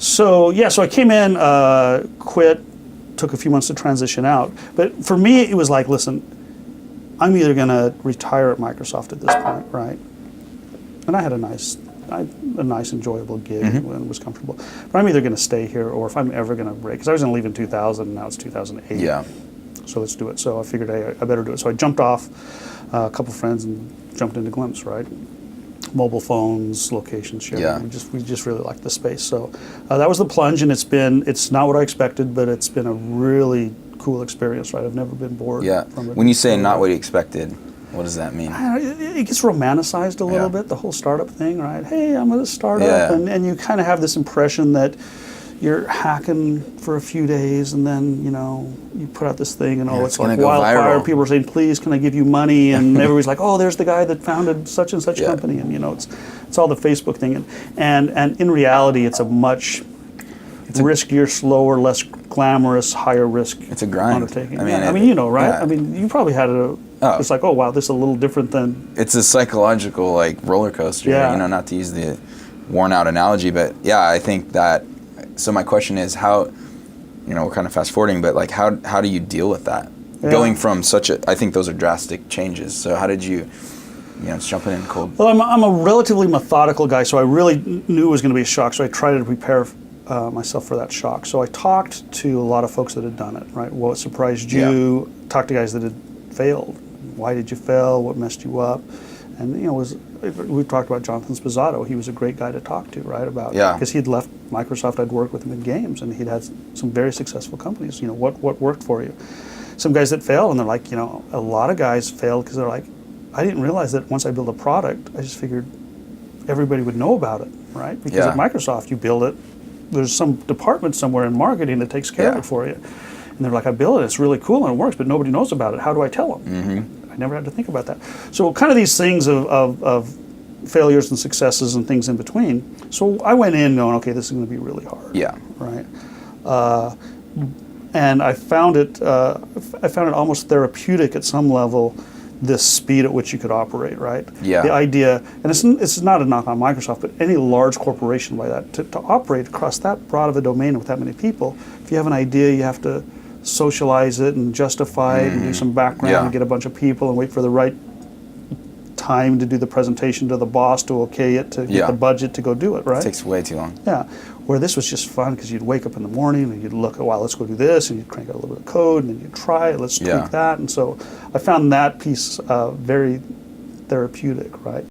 So I came in, quit, took a few months to transition out. But for me, it was like, listen, I'm either going to retire at Microsoft at this point, right? And I had a nice, enjoyable gig and was comfortable. But I'm either going to stay here, or if I'm ever going to break, because I was going to leave in 2000, and now it's 2008. Yeah. So let's do it. So I figured, hey, I better do it. So I jumped off a couple friends and jumped into Glimpse, right? Mobile phones, location sharing. Yeah. We just really liked the space. So that was the plunge, and it's not what I expected, but it's been a really cool experience, right? I've never been bored. Yeah. From it. When you say not what you expected, what does that mean? It gets romanticized a little bit, the whole startup thing, right? Hey, I'm with a startup, and you kind of have this impression that you're hacking for a few days, and then you put out this thing, and it's like wildfire. Viral. People are saying, "Please, can I give you money?" And everybody's like, "Oh, there's the guy that founded such and such company," and it's all the Facebook thing, and in reality, it's a much riskier, slower, less glamorous, higher risk. It's a grind. Undertaking. I mean, right? Yeah. I mean, you probably had it's like, oh wow, this is a little different than. It's a psychological roller coaster. Yeah. Not to use the worn out analogy, but yeah, I think that. So my question is how, we're kind of fast forwarding, but how do you deal with that? Yeah. Going from I think those are drastic changes. So how did you, just jumping in cold? Well, I'm a relatively methodical guy, so I really knew it was going to be a shock. So I tried to prepare myself for that shock. So I talked to a lot of folks that had done it, right? What surprised you? Yeah. Talked to guys that had failed. Why did you fail? What messed you up? And we talked about Jonathan Spizzato. He was a great guy to talk to, right? Because he'd left Microsoft. I'd worked with him in games, and he'd had some very successful companies. What worked for you? Some guys that fail, and they're like, a lot of guys failed because they're like, I didn't realize that once I build a product, I just figured everybody would know about it, right? Because at Microsoft, you build it. There's some department somewhere in marketing that takes care of it for you. And they're like, I built it. It's really cool and it works, but nobody knows about it. How do I tell them? Mm-hmm. I never had to think about that. So kind of these things of failures and successes and things in between. So I went in going, okay, this is going to be really hard. Yeah. Right. And I found it almost therapeutic at some level, this speed at which you could operate, right? Yeah. The idea, and it's not a knock on Microsoft, but any large corporation like that, to operate across that broad of a domain with that many people, if you have an idea, you have to socialize it and justify it and do some background and get a bunch of people and wait for the right time to do the presentation to the boss to okay it, to get the budget to go do it, right? It takes way too long. Yeah. Where this was just fun because you'd wake up in the morning and you'd look, wow, let's go do this, and you'd crank out a little bit of code, and then you'd try it, let's tweak that. And so I found that piece very therapeutic, right?